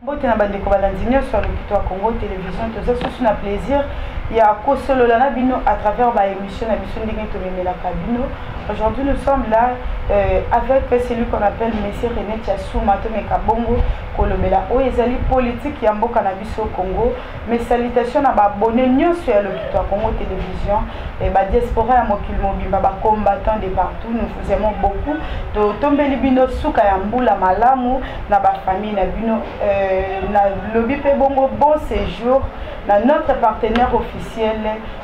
Bote na bandeko balandinyo sur le Kito Congo télévision toza sous na plaisir ya kosolola na bino à travers ba émission na biso ndenge to memela kabino. Aujourd'hui nous sommes là avec celui qu'on appelle Monsieur René Tiassouma to mekabongo kolomela o ezali politique ya mboka na biso au Congo. Mes salutations na ba abonné nyonso ya le Kito Congo télévision et ba diaspora ya mokili mobimba ba combattants de partout. Nous vous aimons beaucoup. To tombeli bino suka ya mbula malamu na ba famille na bino na lobby pe bongo bon séjour na notre partenaire officiel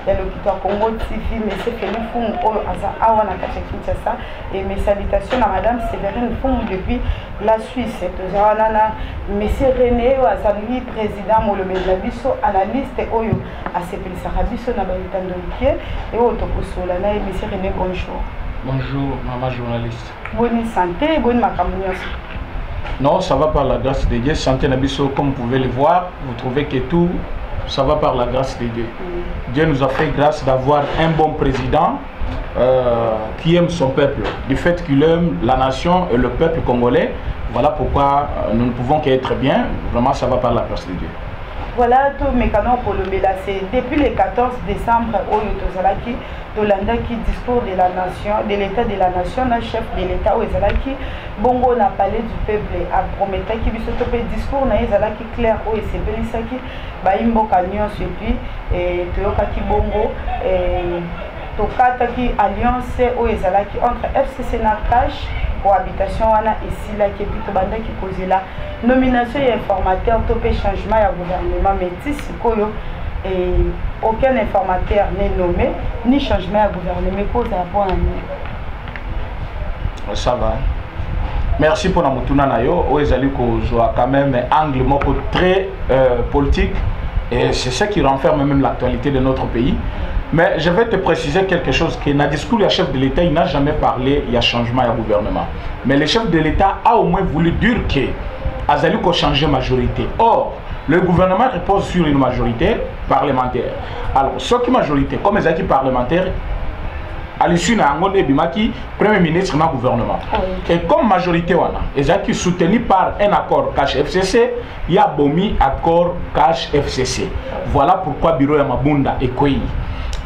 de l'Okito Congo TV monsieur Félix Fung aza awa na Kinshasa et mes salutations à madame Séverine Fung depuis la Suisse tozawana na monsieur René azali président molomela biso analyste oyo asepelisa biso na baitando likie et auto kosola na monsieur René bonjour. Bonjour maman journaliste. Bonne santé, bonne makamonios. Non, ça va par la grâce de Dieu. Santé Nabiso, comme vous pouvez le voir, vous trouvez que tout, ça va par la grâce de Dieu. Dieu nous a fait grâce d'avoir un bon président qui aime son peuple. Du fait qu'il aime la nation et le peuple congolais, voilà pourquoi nous ne pouvons qu'être bien. Vraiment, ça va par la grâce de Dieu. Voilà, tout mécanon pour le Bela, c'est depuis le 14 décembre, Oyotozalaki, Tolanda qui discours de la nation, de l'état de la nation, le chef de l'état Oyozalaki, Bongo n'a parlé du peuple, a promis qu'il se topé discours, n'a Oyozalaki clair, Oyosebelissaki, Baimbo Kanyon, et puis, Toyokaki Bongo, Tokataki Alliance, Oyozalaki entre FCC Nakash, cohabitation wana ici là qui plutôt banda qui posait la nomination et informateur topé changement ya gouvernement métis koyo et aucun informateur n'est nommé ni changement à gouvernement cause à rapport à nous. Ça va. Merci pour la mutuna nayo oezali ko joa quand même angle moko très politique et c'est ça qui renferme même l'actualité de notre pays. Mais je vais te préciser quelque chose que dans le discours du chef de l'État, il n'a jamais parlé il y a changement au gouvernement. Mais le chef de l'État a au moins voulu dire que Azali ko changer majorité. Or, le gouvernement repose sur une majorité parlementaire. Alors, ce qui est majorité, comme les acquis parlementaires, à l'issue de Angon Bimaki, Premier ministre dans le gouvernement. Et comme majorité, les acquis soutenus par un accord cash FCC, il y a bomi accord cash FCC. Voilà pourquoi Bureau Yamabunda est quoi.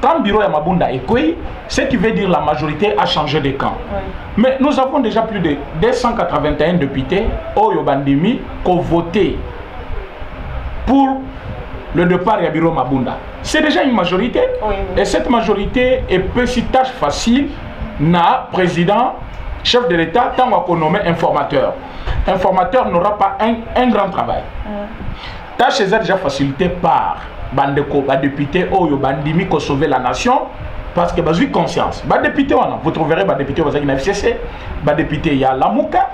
Quand le bureau Yamabunda est quoi, ce qui veut dire la majorité a changé de camp. Mais nous avons déjà plus de 281 députés au Yobandimi qui ont voté pour le départ du bureau Mabunda. C'est déjà une majorité. Et cette majorité est petite tâche facile na président, chef de l'État, tant qu'on nomme informateur. Informateur n'aura pas un grand travail. Tâche est déjà facilitée par Bandeko, député Oyo Bandimi qui sauver la nation parce que j'ai conscience. Député, vous trouverez député qui FCC, député il y a Lamouka,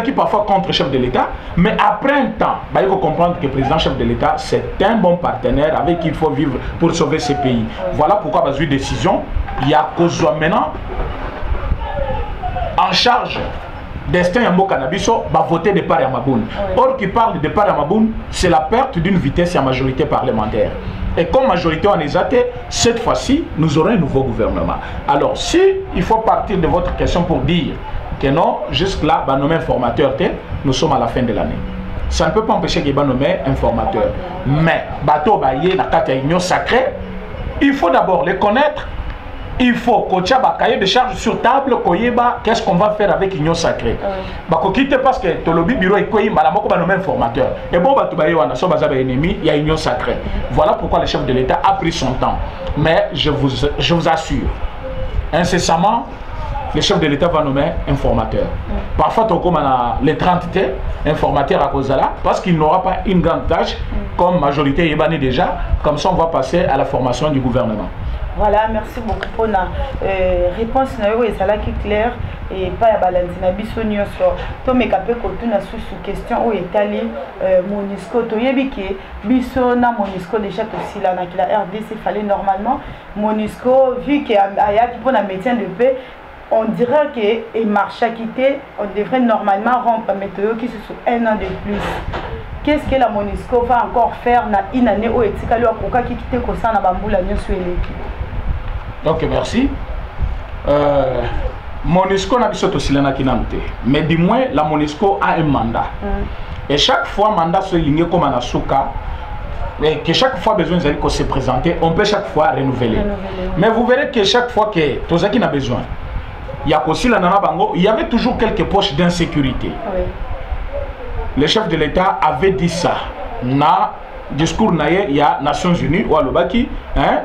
qui parfois contre le chef de l'État, mais après un temps, il faut comprendre que le président chef de l'État c'est un bon partenaire avec qui il faut vivre pour sauver ce pays. Voilà pourquoi j'ai eu décision, il y a Kozwa maintenant en charge destin Yambo Cannabiso va voter départ Yamaboun. Or qui parle de départ Yamaboun, c'est la perte d'une vitesse à majorité parlementaire. Et comme majorité en exaté, cette fois-ci, nous aurons un nouveau gouvernement. Alors, si il faut partir de votre question pour dire que non, jusque-là, bah, nommé informateur, nous sommes à la fin de l'année. Ça ne peut pas empêcher qu'il y ait nommé informateur. Mais, bateau baye, na kata union sacrée, il faut d'abord les connaître. Il faut qu'on ait un cahier de charge sur table, qu'est-ce qu'on va faire avec l'union sacrée. Quitter parce que le lobby bureau est quoi, il nommé informateur. Et bon, il y a union sacrée. Voilà pourquoi le chef de l'État a pris son temps. Mais je vous assure, incessamment, le chef de l'État va nommer informateur. Parfois, comme les 30 T, informateur à cause de là, parce qu'il n'aura pas une grande tâche, comme majorité est bannie déjà, comme ça on va passer à la formation du gouvernement. Voilà, merci beaucoup pour la réponse qui claire et pas à balancer na biso nyonso to mekape ko tuna sous question o etali Monisco to yebike biso na Monisco déjà to sila na la RDC fallait normalement Monisco vu que aya qui pour la maintien de paix on dirait que et marche à quitter on devrait normalement rompre météo qui se sous un an de plus. Qu'est-ce que la Monisco va encore faire na une année au etikali akoka qui quitter ko ça na bambula nyonso eleki. Donc merci. Monisco n'a pas de mais du moins la Monisco a un mandat. Et chaque fois, mandat se ligne comme un asuka, et que chaque fois besoin de se présenter, on peut chaque fois renouveler. Mais vous verrez que chaque fois que Tozaki a besoin, il y avait toujours quelques poches d'insécurité. Oui. Le chef de l'État avait dit ça. Na discours naïe, il y a Nations Unies ou Alobaki, hein,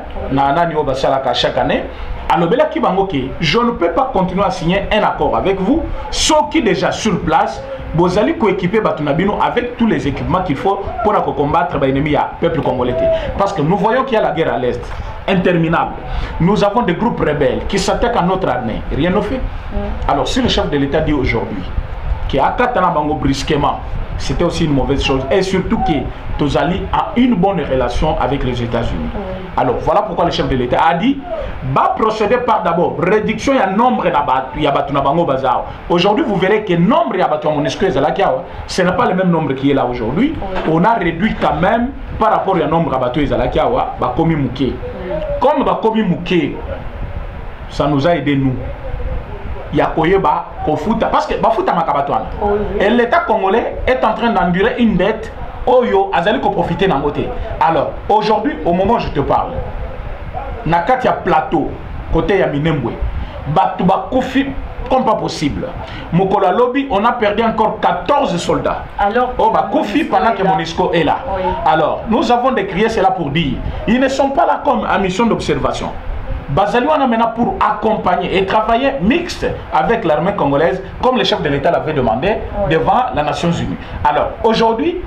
chaque année. Alobelaki Bangoke, je ne peux pas continuer à signer un accord avec vous, ceux qui déjà sur place, vous allez coéquiper Batunabino avec tous les équipements qu'il faut pour combattre l'ennemi à peuple congolais. Parce que nous voyons qu'il y a la guerre à l'Est, interminable. Nous avons des groupes rebelles qui s'attaquent à notre armée. Rien ne fait. Alors si le chef de l'État dit aujourd'hui qu'il y a Katana Bango brusquement, c'était aussi une mauvaise chose. Et surtout que Tozali a une bonne relation avec les États-Unis. Alors voilà pourquoi le chef de l'État a dit va procéder par d'abord réduction à nombre de bazar. Aujourd'hui, vous verrez que le nombre de ce n'est pas le même nombre qui est là aujourd'hui. On a réduit quand même par rapport au nombre de Komi Mouké. Comme Komi Mouké, ça nous a aidé nous. Il y a parce que et l'État congolais est en train d'endurer une dette. Oyo azali ko profiter na côté. Alors aujourd'hui, au moment où je te parle, nakati ya plateau côté ya Minembwe, batu ba kofi comme pas possible. Mokolo lobby, on a perdu encore 14 soldats. Alors kofi pendant que MONUSCO est là. Oui. Alors nous avons décrié cela pour dire, ils ne sont pas là comme en mission d'observation. Bazali on a maintenant pour accompagner et travailler mixte avec l'armée congolaise, comme le chef de l'État l'avait demandé devant les Nations Unies. Alors aujourd'hui,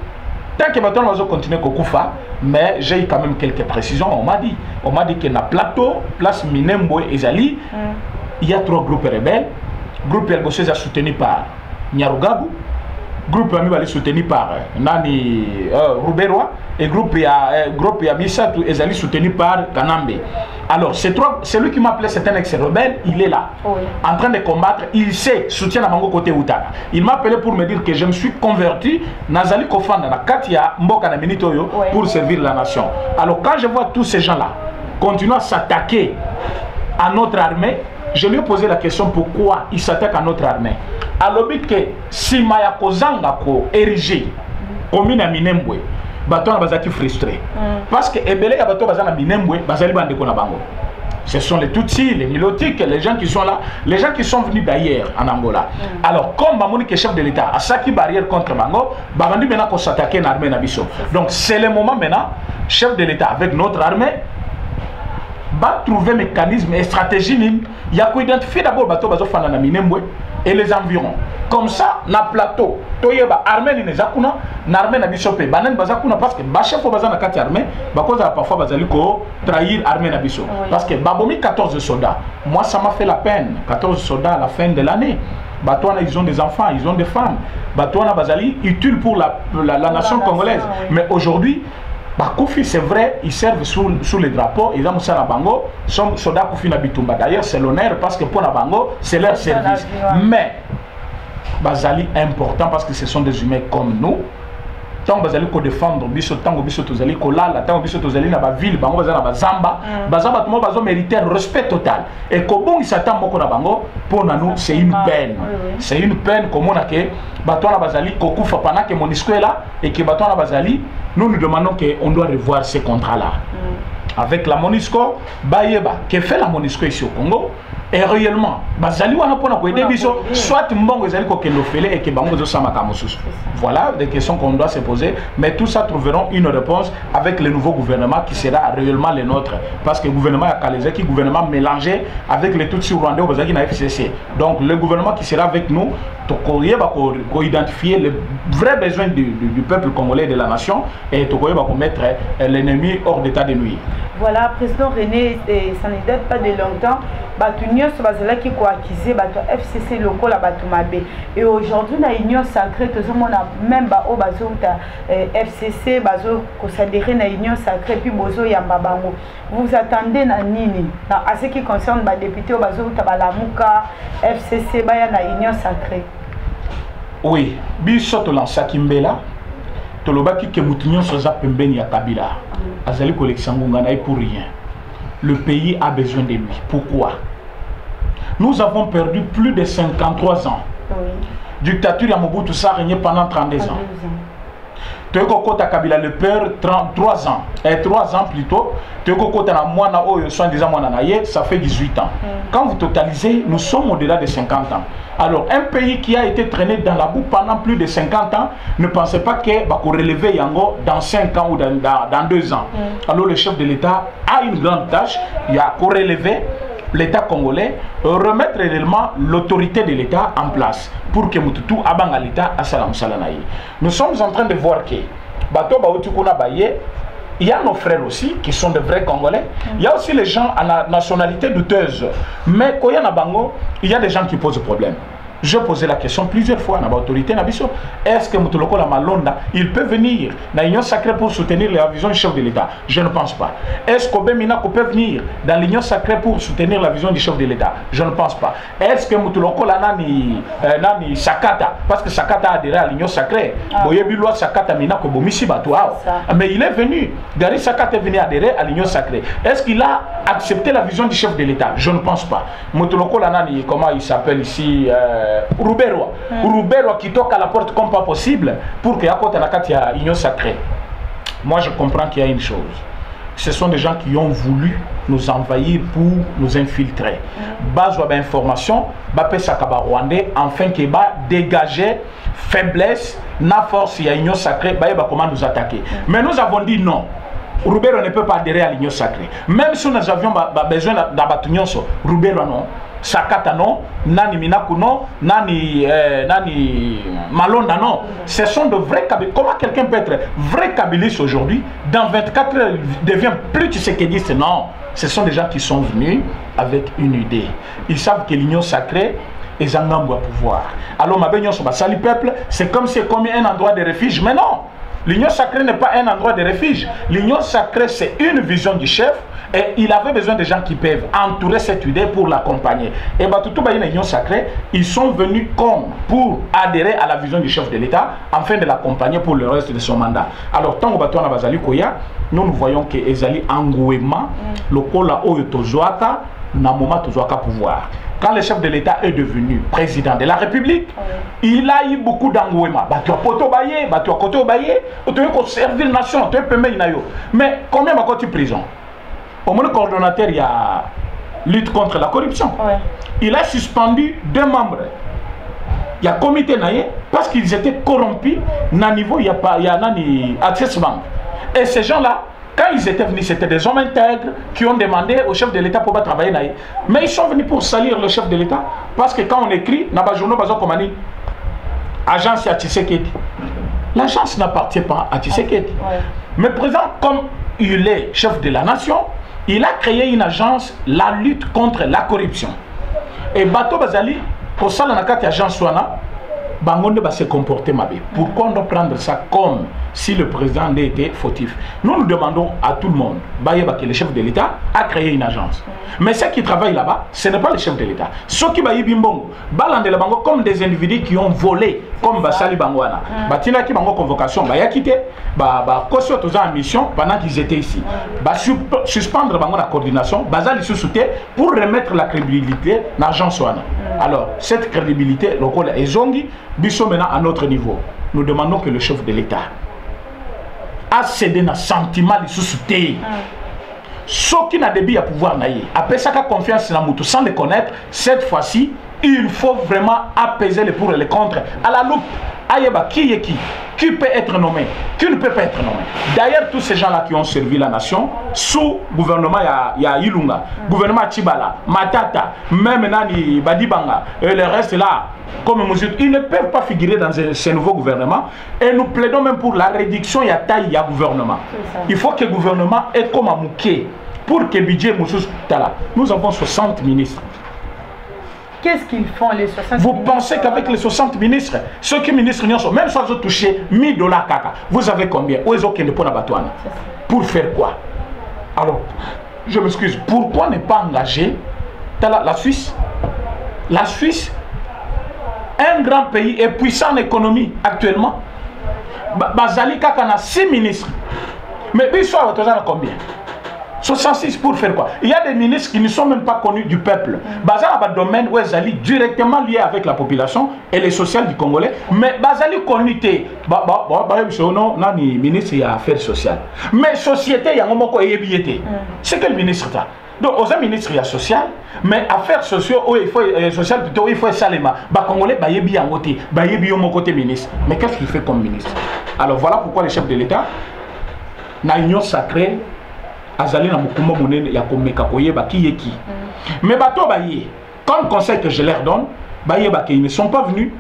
tant que maintenant on va continuer Kokufa, mais j'ai eu quand même quelques précisions. On m'a dit que dans le plateau, place Minembwe et Zali, il y a 3 groupes rebelles. Groupe Elgosé est soutenu par Nyarugabu, groupe Ami soutenu par Nani Ruberwa, et groupe Yamisatu et Zali soutenu par Kanambe. Alors, celui qui m'a appelé, c'est un ex-rebelle, il est là, en train de combattre, il sait, soutient à mon côté Outana. Il m'a appelé pour me dire que je me suis converti, Nazali Kofanda, na Katia Mboka na Minitoyo, pour servir la nation. Alors, quand je vois tous ces gens-là continuer à s'attaquer à notre armée, je lui ai posé la question pourquoi ils s'attaquent à notre armée. Alors, que si Maya Kozanga ko érigé, commune à Minembwe, bateau bazaki frustré. Parce que Ebele ya bateau bazana Minembwe, bazali bande ko na bango. Ce sont les Tutsis, les Nilotiques, les gens qui sont là, les gens qui sont venus d'ailleurs en Angola. Alors, comme Mamoni qui est chef de l'État, à Saki barrière contre Bango, Babandi maintenant qu'on s'attaque à l'armée Nabiso. Donc, c'est le moment maintenant, chef de l'État avec notre armée, va trouver un mécanisme et stratégie. Il y a qu'identifier d'abord bateau bazo fana na Minembwe et les environs. Comme ça, na plateau, toyeba armée ni zakuna, na armée na bisope, banen bazakuna parce que bachef fo bazana kati armée, bakoza parfois bazali ko trahir armée na biso. Parce que babomi 14 soldats. Moi ça m'a fait la peine, 14 soldats à la fin de l'année. Batouana, ils ont des enfants, ils ont des femmes. Batouana Bazali, utile pour la nation congolaise. Mais aujourd'hui, Koufi, c'est vrai, ils servent sous les drapeaux, ils ont ça à Bango, sont soldats Koufi Nabitumba. D'ailleurs, c'est l'honneur parce que pour Nabango, c'est leur service. Mais, Bazali est important parce que ce sont des humains comme nous. Tant Bazali ko défendre, biso tango biso tozali ko lala, tango biso tozali na ba ville, bango bazali na bazamba, bazamba tout le monde bazo mériter respect total. Et comment ils s'attendent beaucoup na bango, pour nous c'est une peine. C'est une peine comme on a que Batouana Bazali kokufa pendant que MONUSCO est là et que Batouana Bazali, nous nous demandons qu'on doit revoir ces contrats-là. Avec la MONUSCO, Bayeba, que fait la MONUSCO ici au Congo, et réellement, Bazali wana pona ko aider biso, soit mbongo ezali ko kendo fele et que bango zo sama kamosusu. Voilà des questions qu'on doit se poser, mais tout ça trouveront une réponse avec le nouveau gouvernement qui sera réellement le nôtre, parce que le gouvernement a calé qui gouvernement mélangé avec les Tutsis rwandais au Bazaki na FCC. Donc le gouvernement qui sera avec nous, pour identifier les vrais besoins du peuple congolais et de la nation et pour mettre l'ennemi hors d'état de nuire. Voilà, président René, ça ne date pas de longtemps. Batunion Sobazala qui a accusé FCC local à Batumabe. Et aujourd'hui, la union sacrée, tout le monde a même au bazo FCC, bazo considéré la union sacrée, puis bozo yambabango. Vous attendez na nini à ce qui concerne les députés au bazo Tabalamuka, FCC, baya la union sacrée. Oui, biso to lansaki mbela. Tolobaki ke mutinyon soza pembeni ya Kabila. Azali koleksangunga na pour rien. Le pays a besoin de lui. Pourquoi? Nous avons perdu plus de 53 ans. dictature ya Mobutu ça a régné pendant 32 ans. Teko kota Kabila le père 33 ans et 3 ans plutôt. Teko kota na mwana oyo soi-disant mwana na ye, ça fait 18 ans. Quand vous totalisez, nous sommes au-delà de 50 ans. Alors un pays qui a été traîné dans la boue pendant plus de 50 ans, ne pensez pas que va relever yango dans 5 ans ou dans 2 ans. Alors le chef de l'État a une grande tâche, il a relever l'État congolais, remettre réellement l'autorité de l'État en place pour que Mututu abanga l'État à Salam Salanaï. Nous sommes en train de voir que Bato Baoutukuna Baye, il y a nos frères aussi qui sont de vrais Congolais. Il y a aussi les gens à la nationalité douteuse. Mais quand il y a Bango, il y a des gens qui posent problème. Je posais la question plusieurs fois à l'autorité. Est-ce que Moutoloko la Malonda, il peut venir dans l'Union sacrée pour soutenir la vision du chef de l'État? Je ne pense pas. Est-ce qu'Obemina peut venir dans l'Union sacrée pour soutenir la vision du chef de l'État? Je ne pense pas. Est-ce que Moutoloko la nani Sakata, parce que Sakata a adhéré à l'Union sacrée, Boyebilwa Sakata Mina Kobomisi Batouao. Mais il est venu, Gary Sakata est venu adhérer à l'Union sacrée. Est-ce qu'il a accepté la vision du chef de l'État? Je ne pense pas. Moutoloko la nani, comment il s'appelle ici? Ruberwa. Ruberwa qui toque à la porte comme pas possible pour qu'il y ait l'union sacrée. Moi je comprends qu'il y a une chose. Ce sont des gens qui ont voulu nous envahir pour nous infiltrer. Bazo d'information, Bapé Sakaba Rwandais, enfin qui va dégager faiblesse, na force, il y a l'union sacrée, bah comment nous attaquer. Mais nous avons dit non. Ruberwa ne peut pas adhérer à l'union sacrée. Même si nous avions besoin d'abattre Ruberwa non. Sakata non, Nani Minaku non, Nani Malonda non. Ce sont de vrais Kabylistes. Comment quelqu'un peut être vrai Kabylistes aujourd'hui? Dans 24 heures, il devient plus Tshisekedi. Non, ce sont des gens qui sont venus avec une idée. Ils savent que l'union sacrée est un emploi à pouvoir. Alors ma bénion sur ma sali peuple, c'est comme si comme un endroit de refuge. Mais non, l'union sacrée n'est pas un endroit de refuge. L'union sacrée, c'est une vision du chef. Et il avait besoin de gens qui peuvent entourer cette idée pour l'accompagner. Et Batutu Baïna Union Sacrée, ils sont venus comme pour adhérer à la vision du chef de l'État, afin de l'accompagner pour le reste de son mandat. Alors, tant que Batuana Bazali Koya, nous voyons que Ezali Angouema, le Kola Oyo Tozoaka, n'a moment Tozoaka pouvoir. Quand le chef de l'État est devenu président de la République, il a eu beaucoup d'engouement. Tu as poto baillé, tu as côté baillé, tu as servi la nation, tu as payé inayo. Mais combien de tu prison? Au moins, le coordonnateur, il y a lutte contre la corruption. Il a suspendu 2 membres. Il y a comité naïe parce qu'ils étaient corrompus. Na niveau, il y a nani Access Bank. Et ces gens-là, quand ils étaient venus, c'était des hommes intègres qui ont demandé au chef de l'État pour travailler naïe. Mais ils sont venus pour salir le chef de l'État parce que quand on écrit, Naba Journaux Bazo Komani, agence à Tshisekedi. L'agence n'appartient pas à Tshisekedi. Mais présent, comme il est chef de la nation, il a créé une agence, la lutte contre la corruption. Et Bato Bazali, pour ça, la agence Swana, Bangonde va se comporter mal. Pourquoi on doit prendre ça comme si le président était fautif? Nous nous demandons à tout le monde, que le chef de l'État a créé une agence. Mais ceux qui travaillent là-bas, ce n'est pas le chef de l'État. Ceux qui baillent Bimbongo, balande la bango comme des individus qui ont volé, comme Basali Bangwana. Batina qui bango convocation, bah y a quitté, bah caution tous en mission pendant qu'ils étaient ici. Bah suspendre bango la coordination, basali sous-souté pour remettre la crédibilité dans l'agence Swana. Alors cette crédibilité, le col est zongi. Bissot maintenant à notre niveau. Nous demandons que le chef de l'État a cédé un sentiment de sous-souté. Ce qui n'a de à pouvoir naïe. Après ça, confiance dans Moutou sans le connaître, cette fois-ci, il faut vraiment apaiser les pour et les contre. À la loupe, Ayeba, qui est qui peut être nommé, qui ne peut pas être nommé. D'ailleurs, tous ces gens-là qui ont servi la nation, sous gouvernement, il y a Ilunga, gouvernement Chibala, Matata, même Nani Badibanga, et le reste là, comme mesure, ils ne peuvent pas figurer dans ce nouveau gouvernement. Et nous plaidons même pour la réduction et la taille du gouvernement. Il faut que le gouvernement ait comme un mouquet pour que le budget Moussous Tala. Nous avons 60 ministres. Qu'est-ce qu'ils font les 60 ministres? Vous pensez qu'avec les 60 ministres, ceux qui ministres n'y sont, même si ils ont touché 1000 $, vous avez combien? Pour faire quoi? Alors, je m'excuse, pourquoi ne pas engager la Suisse? La Suisse, un grand pays et puissant en économie actuellement. Bazali Kaka a 6 ministres. Mais Bissot a combien? 66 pour faire quoi? Il y a des ministres qui ne sont même pas connus du peuple. Bazar a un domaine où ils allaient directement lié avec la population et les sociales du Congolais. Mais Bazali connité, nani ministre il y a affaires sociales. Mais société il y a un moment ébiété. C'est quel ministre ça? Donc aux ministres il y a social, mais affaires sociales où il faut social plutôt il faut salema. Ba Congolais ba yebi en côté, ba yebi au mon côté ministre. Mais qu'est-ce qu'il fait comme ministre? Alors voilà pourquoi le chef de l'État na union sacrée azali na mukumba munene ya komeka koyeba qui est qui. Mais bato baye comme conseil que je leur donne, baye ba ils ne sont pas venus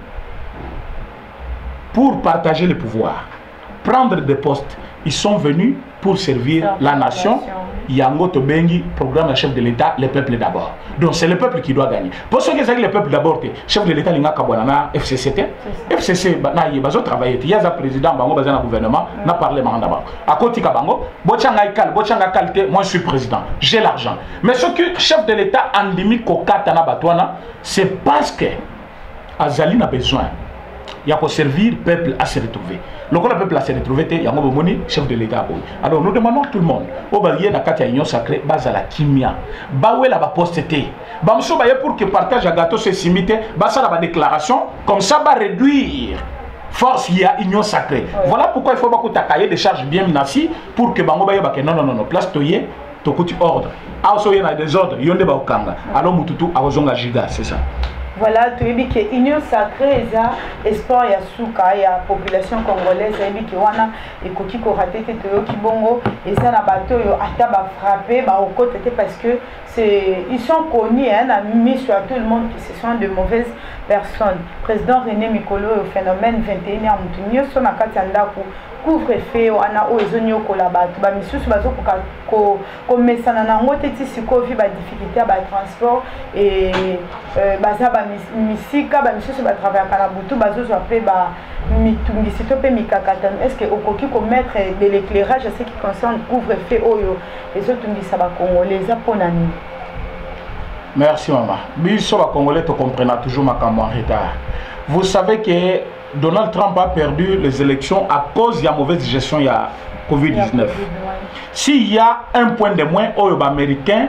pour partager le pouvoir, prendre des postes. Ils sont venus pour servir la nation. Yango Tobengi, programme de chef de l'État, le peuple d'abord. Donc c'est le peuple qui doit gagner. Pour ceux qui disent le peuple d'abord, chef de l'État, il y a un FCCT. FCC, il y a travaillé. Il y a un président, il y a un gouvernement, il y a un parlement d'abord. À côté de Bango, moi je suis président, j'ai l'argent. Mais ce que chef de l'État endémique au Katana Batouana, c'est parce que Azali a besoin. Il y a pour servir le peuple à se retrouver. Le peuple a se retrouvé, il y a un chef de l'État. Alors nous demandons à tout le monde, au balier na kati ya union sacrée, base à la kimia, baoué la posteté, bamso baye pour que partage à gâteau se simite, basa la déclaration, comme ça va réduire force il y a union sacrée. Voilà pourquoi il faut beaucoup cahier des charges bien menacées pour que bango baye baké non place toyé, to kuti ordre. Ah so y a des ordres, yonde ba okanga. Alors mututu awozonga giga, c'est ça. Voilà, tu as dit que l'union sacrée, il y a espoir, il y a souka, il y a population congolaise, il y a dit que wana et koki ko raté te ki bongo et ça na bateau yo ata ba frappé ba au côté parce que c'est ils sont connus hein, a mis sur tout le monde que ce sont de mauvaises personnes. Président René Mikolo au phénomène 21 ya mutunyo so na kati ndako couvre-feu wana o ezonyo kola bato ba misusu bazo ko mesana na ngote ti sikovi ba difficulté ba transport et baza ba misika ba misusu ba travailler kana butu bazo so pe ba mitungisi to pe mikakatano. Est-ce que okoki ko mettre de l'éclairage à ce qui concerne couvre-feu oyo ezotungisa ba congolais za ponani? Merci maman. Biso ba congolais to comprendre toujours makambo en retard. Vous savez que Donald Trump a perdu les élections à cause de la mauvaise gestion de la COVID-19. S'il y a un point de moins aux Américains,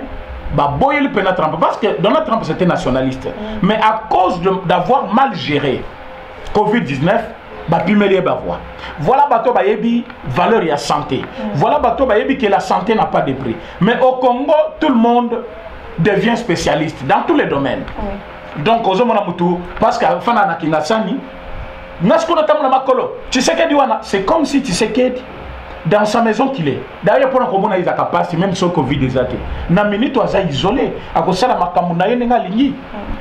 Trump, parce que Donald Trump c'était nationaliste, mais à cause d'avoir mal géré COVID-19, voilà bateau bayebi valeur et santé. Voilà bateau bayebi que la santé n'a pas de prix. Mais au Congo, tout le monde devient spécialiste dans tous les domaines. Donc, parce que Fana Kinasani, c'est comme si tu sais que dans sa maison qu'il est. D'ailleurs, pour un commun, il a capacité, même sur Covid, il a na minute oza isolé. À cause de la makamuna yenga lingi.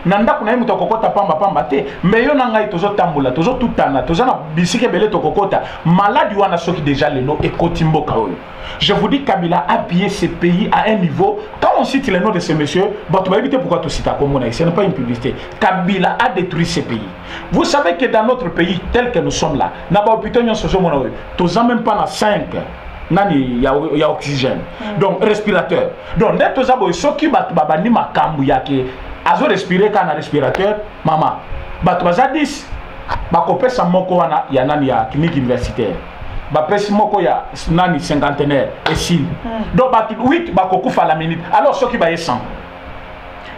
Nanda kuna yimu tokokota pamba pamba te. Mais yo nanga itozo tambula, tozo tutana, tozo na bisike bele tokokota. Malade wana soki déjà le nom et kotimbo kaoyo. Je vous dis Kabila a pillé ce pays à un niveau. Quand on cite les noms de ces messieurs, bah, tu vas éviter pourquoi tu cites à Komona. Ce n'est pas une publicité. Kabila a détruit ce pays. Vous savez que dans notre pays, tel que nous sommes là, n'a pas tu n'as même pas 5. Il y a oxygène. Donc, respirateur. Donc, dès que tu as ceux qui battent ma cambu, azo respirer quand on a respirateur, maman. Bah, tu as 10. Bah, kopé sa moko wana, il y a une clinique universitaire. Bapesi moko ya nani cinquantenaire et s'il donc 8 bakokufa la minute alors ceux qui ba 100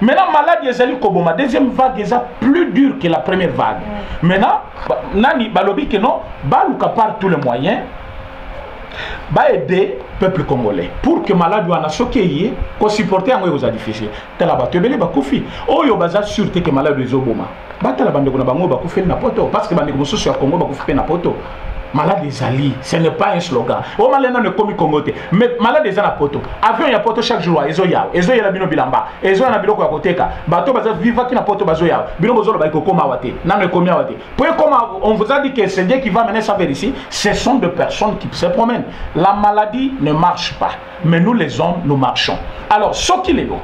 maintenant maladie ezali koboma deuxième vague est plus dure que la première vague maintenant nani balobi que non baluka par tous les moyens ba aider peuple congolais pour que maladie wana soki ko supporter yango aux difficile tala bato ebele bakufi oyo baza sûreté que maladie ezoboma batala bandeko na bango bakufi na poto parce que bandeko mosusu ya Congo bakufi na poto. Malade des alliés, ce n'est pas un slogan. Au Malena ne commis Congoté, mais malade des anapoto. Avion ya poto chaque jour, ezoya la bino bilamba, ezoya na biloko ya koteka. Bato baza viva qui na poto bazoya. Bino bozolo ba koma wate, na ne komi wate. Pour comment on vous a dit que c'est Dieu qui va mener ça vers ici, ce sont des personnes qui se promènent. La maladie ne marche pas, mais nous les hommes nous marchons. Alors ce qu'il est beau,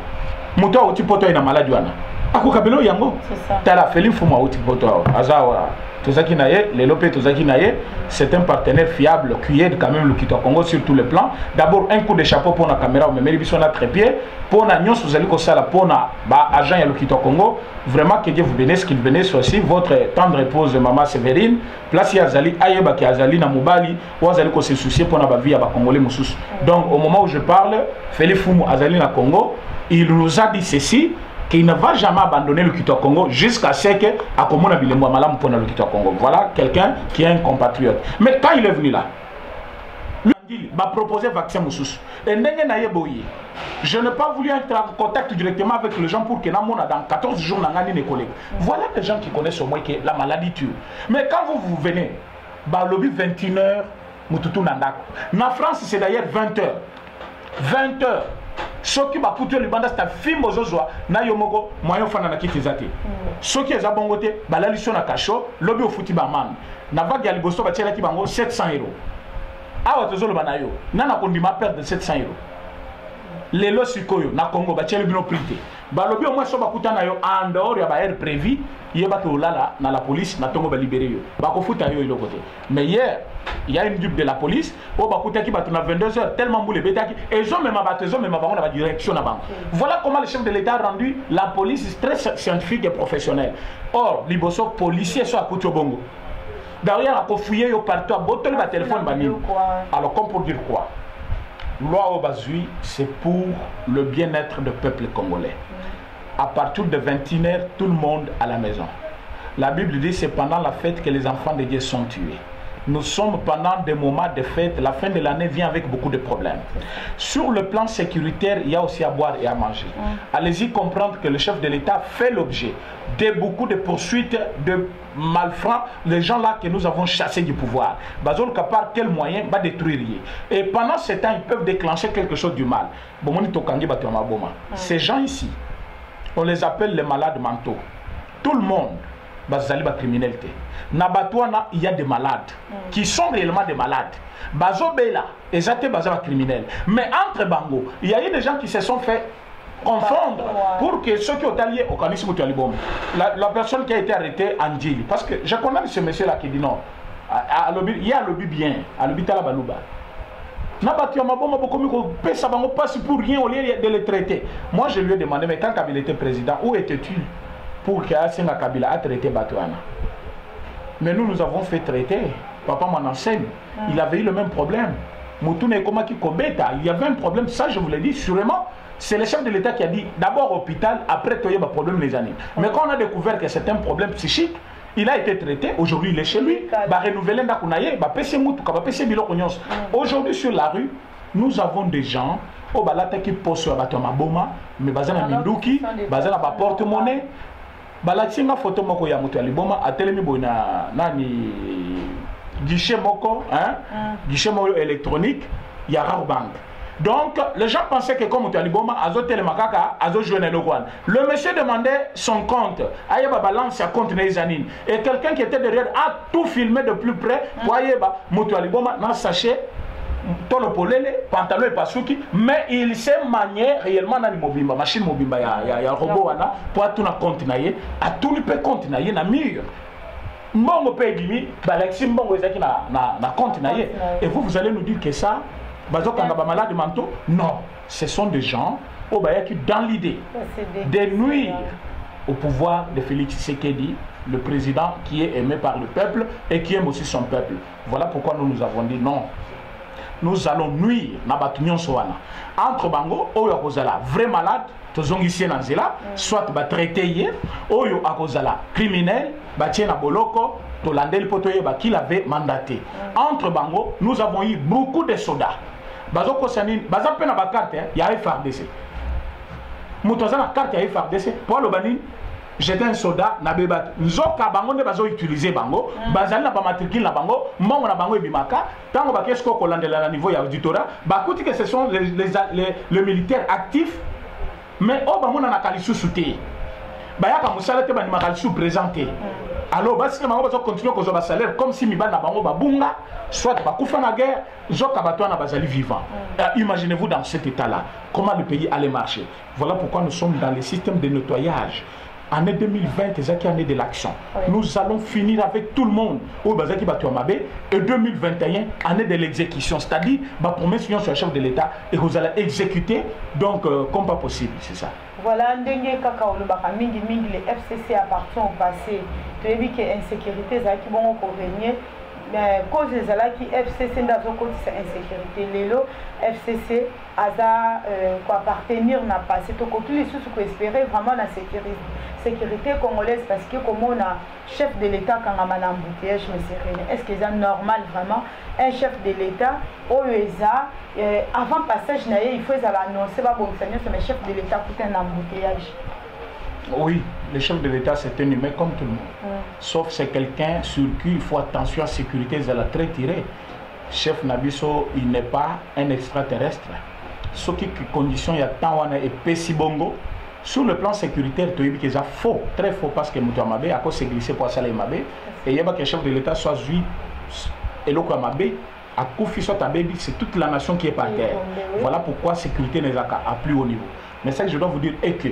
muto oti poto ina maladie wana. Ako kabelo yango. C'est ça. Tala feli fuma oti poto azawa. tozaki naye lelo pe tozaki naye c'est un partenaire fiable qui aide quand même le Kitwa Congo sur tous les plans. D'abord un coup de chapeau pour la caméra au memeli biso na trépied pour na nyonso vous allez ko sala pour na ba agent ya le Kitwa Congo. Vraiment que Dieu vous bénisse, qu'il bénisse aussi votre tendre épouse maman Sévérine. Place ya Azali ayeba ki Azali na mobali ou Azali ko se soucier pour na ba vie ya ba Congolais mususu. Donc au moment où je parle, Félix Fumu Azali na Congo, il nous a dit ceci, qu'il ne va jamais abandonner le Kitwa Congo jusqu'à ce que Akomona Bilemwa Malam pour le Kitwa Congo. Voilà quelqu'un qui est un compatriote. Mais quand il est venu là, il m'a proposé vaccin Moussous. Et je n'ai pas voulu être en contact directement avec les gens pour que dans 14 jours, les collègues. Voilà les gens qui connaissent au moins que la maladie tue. Mais quand vous venez, lobby 21h, Mututu Nandako. En France, c'est d'ailleurs 20h. 20h. Soki ba putu le banda sta film ozozwa na yomoko moyen fana na kitizate soki eza bongote balali so na kasho lobi ofuti ba man na vague ya liboso ba tiela ki bango 700 €. Awa tozolo banayo nana kondima perdre de 700 €. Lelo sikoyo na Congo ba tiela bino prité balobi au moins so ba kutana yo en dehors ya ba air prévu yeba ke olala na la police na tongo ba libérer yo ba ko futa yo ilo côté. Mais hier il y a une dupe de la police au Bakouta qui va tourner à 22h tellement boule bétaki et ils ont même abattu ils ont même avant la direction là-bas. Voilà comment le chef de l'État a rendu la police très scientifique et professionnelle. Or liboso policiers sont à côté au Bongo. Derrière à fouiller au partout à bottle le téléphone bani. Alors comme pour dire quoi? Loi au Bazui c'est pour le bien-être du peuple congolais. À partir de 21h tout le monde à la maison. La Bible dit c'est pendant la fête que les enfants de Dieu sont tués. Nous sommes pendant des moments de fête. La fin de l'année vient avec beaucoup de problèmes. Sur le plan sécuritaire, il y a aussi à boire et à manger. Allez-y comprendre que le chef de l'État fait l'objet de beaucoup de poursuites de malfrats, les gens là que nous avons chassés du pouvoir. Bazol par quel moyen va détruire. Et pendant ce temps, ils peuvent déclencher quelque chose du mal. Ces gens ici, on les appelle les malades mentaux. Tout le monde. Bazali ba criminalité. Nabatouana, il y a des malades qui sont réellement des malades. Bazobela, exacté bazaba criminel. Mais entre Bango, il y a eu des gens qui se sont fait confondre pour que ceux qui ont allié au canisme la personne qui a été arrêtée en Djili. Parce que je connais ce monsieur là qui dit non. Il y a lobby bien, à l'hôpital à Balouba. Nabatouana Boma Bokomi pesa Bango passe pour rien au lieu de le traiter. Moi je lui ai demandé, mais quand Kabila était président, où étais-tu pour que Asenga Kabila a traité Batouana? Mais nous avons fait traiter. Papa m'en enseigne. Il avait eu le même problème. Moutoune Komaki Kobeta, il y avait un problème. Ça, je vous l'ai dit, sûrement. C'est le chef de l'État qui a dit d'abord hôpital, après il y a un problème les années. Mais quand on a découvert que c'est un problème psychique, il a été traité. Aujourd'hui, il est chez lui. Aujourd'hui, sur la rue, nous avons des gens au balata qui posent sur Batoma Boma, mais Bazana Minduki, Bazana porte-monnaie. Balatinga photo moko ya moto ya liboma atelemi boina nani guichet moko guichet moko électronique ya Rabobank. Donc les gens pensaient que comme moto ya liboma azo telemakaka azo jouer le Kwan. Le monsieur demandait son compte, ayeba balance sa compte nezanine et quelqu'un qui était derrière a tout filmé de plus près pour ayeba moto ya liboma na sachet tolo polele pantalon et pasuki mais il s'est manié réellement dans mobimba machine mobimba ya robot wana pour tout na compte na ye a tout lui peut compte na ye na mur mbongo pe dimi balexi mbongo ezaki na compte na ye et vous allez nous dire que ça bazokanga ba malade mentaux non ce sont des gens au bayaki dans l'idée de nuire au pouvoir de Félix Tshisekedi, le président qui est aimé par le peuple et qui aime aussi son peuple. Voilà pourquoi nous avons dit non. Nous allons nuire na batunyon soana entre bango oyo akozala vrai malade tozongisi na nzela soit ba traité ye oyo akozala criminel batie na boloko to landeli potoye ba qu'il avait mandaté entre bango nous avons eu beaucoup de soldats bazoko sanine bazape na ba carte ya FARDC mutoza na carte ya FARDC pour le bani. J'étais un soldat na bebat nzoka bango ne bazo utiliser bango bazali na ba matricule na bango mongo na bango ebimaka tango ba kesko ko landela na niveau ya auditorat ba kuti que ce sont les militaires actifs mais o bango na kalisu souté ba ya ka musala te ba ni makalisu présenté alors basi na bango bazo continuer ko zo ba salaire comme si mibana bango ba bunga soit ba kufa na guerre zoka bato na bazali vivant. Imaginez-vous dans cet état là comment le pays allait marcher. Voilà pourquoi nous sommes dans le système de nettoyage. année 2020 c'est année de l'action. Nous allons finir avec tout le monde au Bazaki Batuamabe et 2021 année de l'exécution, c'est-à-dire ma promesse sur le chef de l'État et vous allez exécuter donc comme pas possible, c'est ça. Voilà, ndenge kaka olobaka mingi le FCC appartient au passé. Tu as vu que l'insécurité qui vont régner. Mais cause des qui FCC dans côté insécurité lelo FCC aza quoi appartenir n'a passé tout côté les sous que espérer vraiment la sécurité congolaise parce que comme on a chef de l'État quand on a un embouteillage mais est-ce que c'est normal vraiment un chef de l'État au USA avant passage il faut annoncer pas bon Seigneur c'est le chef de l'État pour un embouteillage. Oui, le chef de l'État c'est un humain comme tout le monde. Sauf c'est quelqu'un sur qui il faut attention à la sécurité, ils allaient très tirer. Chef Nabiso, il n'est pas un extraterrestre. Ce qui condition il y a tant et Pessi Bongo. Sur le plan sécuritaire, tu as dit faux, très faux parce que Moutouamabe a cause glissé pour ça les Mabe. Et il y a que le chef de l'État soit juif et l'autre Mabe. À Koufisot Abedi, c'est toute la nation qui est par terre. Voilà pourquoi la sécurité n'est à plus haut niveau. Mais ce que je dois vous dire est que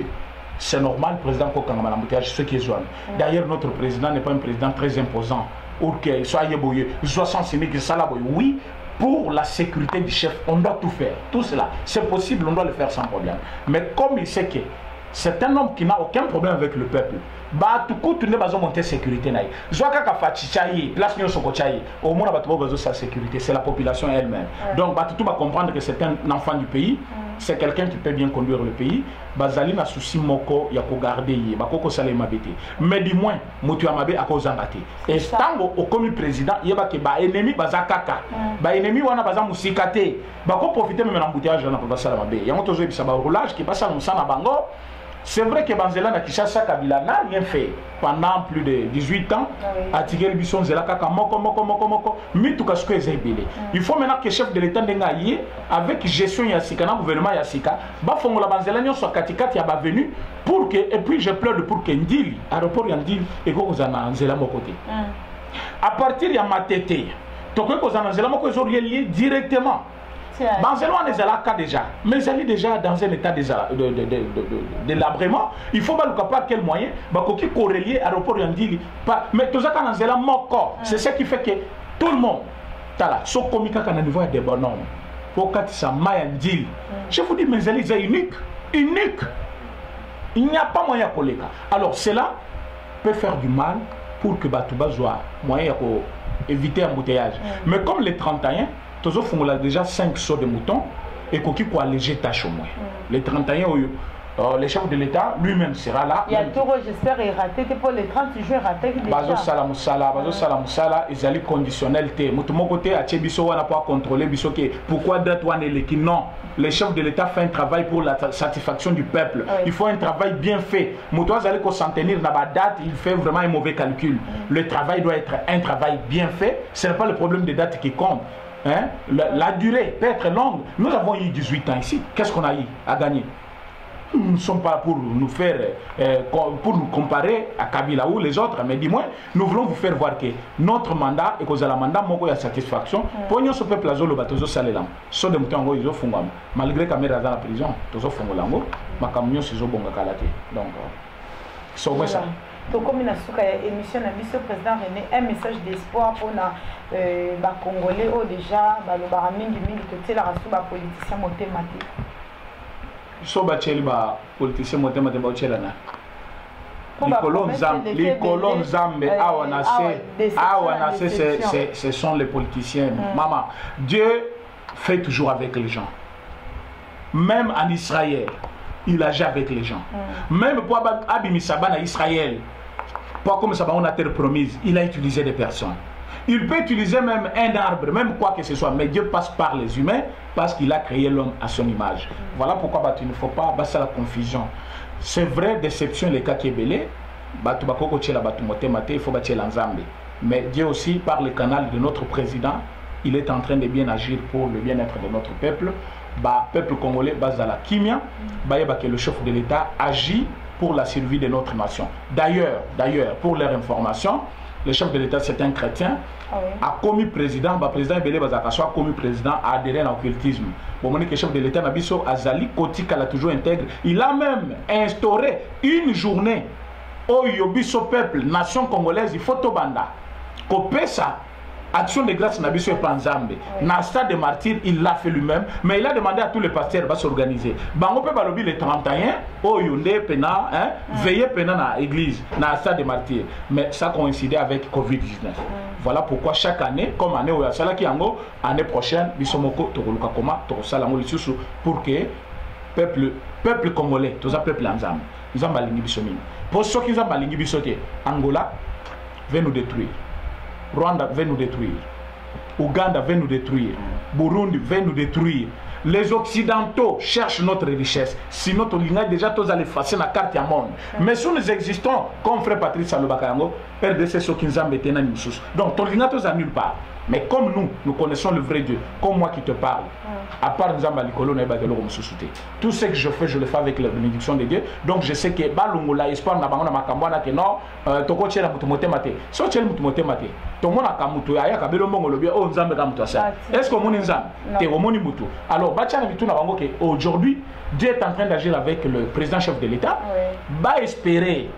c'est normal, le président Kokangama l'embouteillage, ce qui est jouable. D'ailleurs, notre président n'est pas un président très imposant. Ok, soyez boyeux, soit sensible, que ça la boyeux. Oui, pour la sécurité du chef, on doit tout faire. Tout cela, c'est possible, on doit le faire sans problème. Mais comme il sait que c'est un homme qui n'a aucun problème avec le peuple, bah tout coup tu n'es pas monter sécurité naï. Zoaka kafachi chayi, place nyo soko chayi. Au moins bah besoin sa sécurité, c'est la population elle-même. Donc bah tout va comprendre que c'est un enfant du pays, c'est quelqu'un qui peut bien conduire le pays. Bazali na souci moko ya ko garder yé, ba koko sale mabete. Mais du moins mutu amabe a cause ngati. Et tango au comme président, yeba ke ba ennemi bazakaka. Ba ennemi wana baza musikate. Ba ko profiter même l'embouteillage na ba sala mabe. Yango tozo bisa ba roulage qui passe à musana bango. C'est vrai que Banzela na Kishasa Kabila n'a rien fait pendant plus de 18 ans. À Tigel Bisson Zela Kaka Moko Mitukasuko Ezebele. Il faut maintenant que le chef de l'État n'engaye avec gestion Yassika, le gouvernement Yassika, Bafongo la Banzela n'y soit Katikati a venu pour que, et puis je pleure pour que Ndili, aéroport Yandil, et que vous en avez Nzela mon côté. À partir de Matete, donc vous en avez lié directement. Banzelo on est là déjà, mais elle est déjà dans un état de délabrement. Il faut pas le capable quel moyen, bah qui corrélé aéroport Yandili, mais tout ça quand Banzela moko, c'est ce qui fait que tout le monde, tala, so comika quand on niveau des bonhommes, pour quand ça Mayandili. Je vous dis mais elle est unique. Il n'y a pas moyen pour les cas. Alors cela peut faire du mal pour que Batouba soit moyen pour éviter un embouteillage. Mais comme les 31 Tozo Fungola déjà 5 sauts de moutons et qui pour alléger tâche au moins. Les 31, le chef de l'État lui-même sera là. Il y a tout, j'espère, il raté pour les 30 jours raté. Bazo Salamoussala, ils allaient conditionnalité. Mon côté, à Tchebiso, on n'a pas contrôlé pourquoi date one est qui non. Le chef de l'État fait un travail pour la satisfaction du peuple. Il faut un travail bien fait. Moutois allez qu'on s'en tenir dans la date, il fait vraiment un mauvais calcul. Le travail doit être un travail bien fait. Ce n'est pas le problème des dates qui compte. Hein? La durée peut être longue. Nous avons eu 18 ans ici. Qu'est-ce qu'on a eu à gagner? Nous ne sommes pas pour nous faire, pour nous comparer à Kabila ou les autres, mais dis-moi, nous voulons vous faire voir que notre mandat et que le mandat moko ya satisfaction. Pour nous, ce peuple a le bateau salélam. Soit de mouton ils ont fondé. Malgré caméra dans la prison, tous ont fondé l'ango. Ma camion c'est bonga kalate. Donc, c'est ça. Donc, comme il a émission de président René, un message d'espoir pour les Congolais déjà, les politiciens mathématiques. So bacheli ba politicien motema de bachela na les colons zambe awana ce sont les politiciens. Maman, Dieu fait toujours avec les gens. Même en Israël, il agit avec les gens. Même pour Abimisaba en Israël, pas comme ça on a terre promise, il a utilisé des personnes. Il peut utiliser même un arbre, même quoi que ce soit, mais Dieu passe par les humains parce qu'il a créé l'homme à son image. Voilà pourquoi il ne faut pas passer la confusion. C'est vrai, déception, les cas qui est belé, il faut bâtir l'ensemble. Mais Dieu aussi, par le canal de notre président, il est en train de bien agir pour le bien-être de notre peuple. Peuple congolais, Bazala Kimia, que le chef de l'État agit pour la survie de notre nation. D'ailleurs, pour leur information, le chef de l'État, c'est un chrétien, a commis président, le président Ebele Bazaka soit commis président, a adhéré à l'occultisme. Bon, le chef de l'État, Nabiso Azali Kotika l'a toujours intègre. Il a même instauré une journée oyo biso peuple nation congolaise il faut to banda kopesa action de grâce na biso et panzambe na stade de martyr il l'a fait lui-même mais il a demandé à tous les pasteurs de s'organiser bango pe balobi le 31 oyo nde pena veiller pena na église na stade de martyr mais ça coïncidait avec Covid-19 voilà pourquoi chaque année comme année oyo sala ki yango année prochaine biso moko tokoluka koma tokosala ngo lisusu pour que peuple congolais toza peuple nzambe nzambe alingi biso mingi pour ceux qui nzambe alingi biso te Angola veut nous détruire, Rwanda veut nous détruire, Ouganda veut nous détruire, Burundi veut nous détruire. Les Occidentaux cherchent notre richesse. Sinon, on a déjà tous allés effacer la carte du monde. Mais si nous existons, comme frère Patrice Salobakayango, RDC Sokinza Metena Nimsous. Donc, on a tous à nulle part. Mais comme nous connaissons le vrai Dieu, comme moi qui te parle, à part Nzamba Likolo, tout ce que je fais, je le fais avec la bénédiction de Dieu. Donc, je sais que Balongola, espoir, Nabangona, Makambana, que non, Toko Tchela Mutumote Mate, so Tchel Mutumote Mate, Tomo Nakamutu, Aya Kabelo Mongolobia, oh Nzambe Kamutuasa. Est-ce que mon Nzam, Te Romoni Mutu? Alors, aujourd'hui, Dieu est en train d'agir avec le président chef de l'État. Va espérer.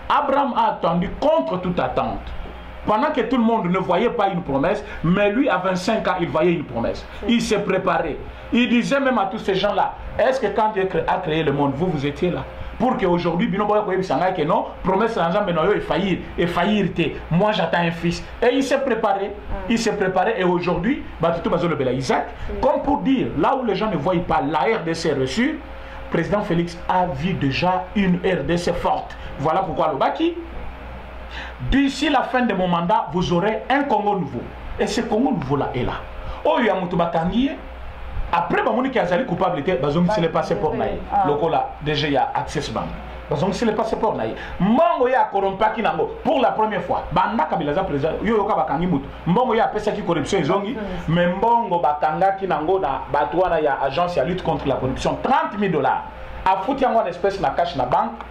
Abraham a attendu contre toute attente. Pendant que tout le monde ne voyait pas une promesse, mais lui, à 25 ans, il voyait une promesse. Il s'est préparé. Il disait même à tous ces gens-là, est-ce que quand Dieu a créé le monde, vous étiez là? Pour qu'aujourd'hui, que non, promesse et faillir. Moi, j'attends un fils. Et il s'est préparé. Il s'est préparé. Et aujourd'hui, Isaac, comme pour dire, là où les gens ne voient pas la RDC reçue, président Félix a vu déjà une RDC forte. Voilà pourquoi le Baki. D'ici la fin de mon mandat, vous aurez un Congo nouveau. Et ce Congo nouveau-là est là. Oh, il y a Moutoubakangui. Après, il y a des coupable, c'est le passeport. Déjà, il y a Access Bank. C'est le passeport. Mbongo ya korompaki nango pour la première fois. Banda kabilaza président. Yo yoka bakangi mutu. Mbongo ya pesa ki corruption izongi. Mais mbongo bakanga ki nango na batwana ya agence ya lutte contre la corruption. $30,000. A fouti yango en espèce na cash na banque.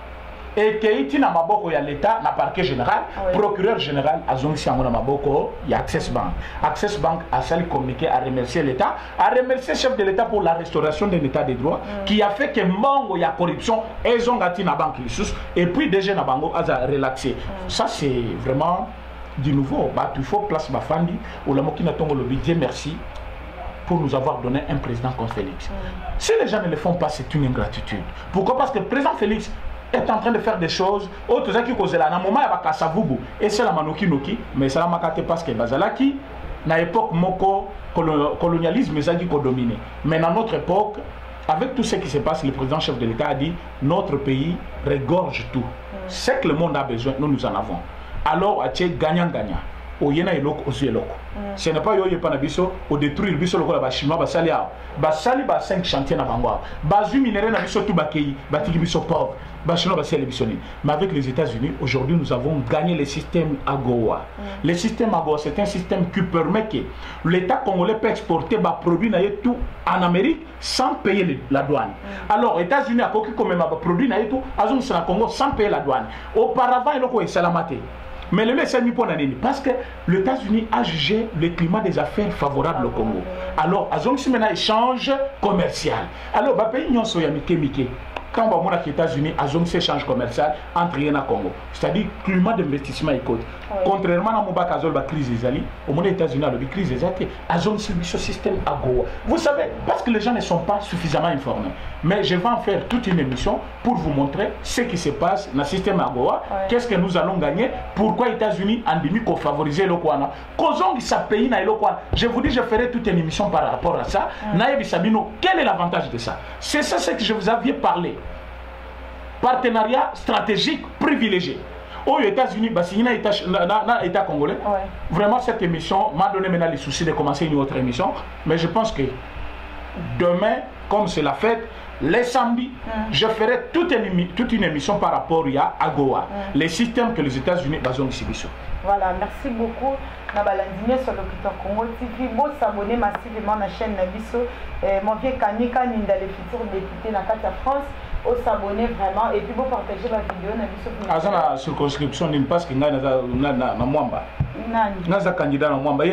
Et Keiti na maboko ya l'État, na parquet général, procureur général, a zongi na maboko ya Access Bank. Access Bank a sali communiqué à remercier l'État, a remercier le chef de l'État pour la restauration de l'État des droits, qui a fait que Mongo ya corruption, ils ont gâté na banque et puis déjà na bango a relaxé. Ça c'est vraiment du nouveau. Bah tu faut place Bafandi, ou la moki na tongo le Dieu merci pour nous avoir donné un président comme Félix. Si les gens ne le font pas, c'est une ingratitude. Pourquoi? Parce que le président Félix est en train de faire des choses autres qui causent là na moment ya Kasavubu et c'est la manoki noki mais ça la makate parce que bazalaki na époque moko colonialisme ezaki ko dominer mais dans notre époque avec tout ce qui se passe le président chef de l'État a dit notre pays regorge tout ce que le monde a besoin nous en avons alors à gagnant au yena eloko osu eloko ce n'est pas yo yepa na biso au détruire biso lokola ba chinois basali a basali ba 5 chantiers na bango bazu minéraux na biso tout bakei batiki biso pauvre ba chinois basali biso ni mais avec les États-Unis aujourd'hui nous avons gagné le système AGOA. Le système AGOA c'est un système qui permet que l'État congolais peut exporter ba produits na tout en Amérique sans payer la douane. Alors États-Unis a coquille comme même ba produits na tout azon na Congo sans payer la douane. Auparavant eloko esalamate. Mais le laissez mis pour l'année parce que les États-Unis a jugé le climat des affaires favorable au Congo. Alors, à zone un échange commercial. Alors, bah pays n'y a mike. Quand on a les États-Unis, à zone échange commercial entre et Congo. C'est-à-dire climat d'investissement et côte. Contrairement à Mouba Kazol, la crise des alliés, au monde des États-Unis, la crise des alliés, à zone ce système AGOA. Vous savez, parce que les gens ne sont pas suffisamment informés. Mais je vais en faire toute une émission pour vous montrer ce qui se passe dans le système AGOA, qu'est-ce que nous allons gagner, pourquoi les États-Unis ont demi qu'on favorise le Kwana. Causons ça pays na le Kwana. Je vous dis, je ferai toute une émission par rapport à ça. Naïbi Sabino, quel est l'avantage de ça? C'est ça ce que je vous avais parlé. Partenariat stratégique privilégié. Aux États-Unis, l'État congolais. Vraiment, cette émission m'a donné maintenant les soucis de commencer une autre émission. Mais je pense que demain, comme c'est la fête, les samedis, je ferai toute une émission par rapport à AGOA, les systèmes que les États-Unis ont ici. Voilà, merci beaucoup. Nabalandine sur l'Occitan Congo TV. Bon, s'abonner massivement à la chaîne Nabiso. Mon vieux Kanika Ninda, le futur député dans la France. Au s'abonner vraiment et puis vous partager la vidéo Nabiso. À la circonscription, il passe qu'il y a un Mwamba. Il y a un candidat à Mwamba.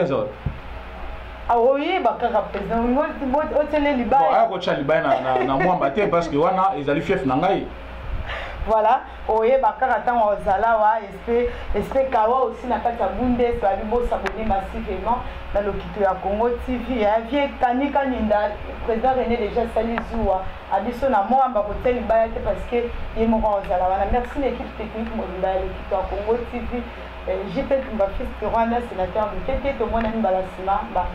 Ah oui, bakaka président. Au télé Liban. Bon, à Liban na Mwamba parce que wana ils allaient fief na ngai. voilà oye bakaka ntango ozala wa espe kawa aussi na kati ya bundes babi bosabone massivement na lokito ya Congo TV ya vie kanika ninda président René déjà sali zuwa abiso na mwamba kotia libaya te parce que ye moko ozala wana. Merci l'équipe technique mobimba ya lokito ya Congo TV. JP Tumba fils de Rwanda sénateur de Tete to mona ni balasima ba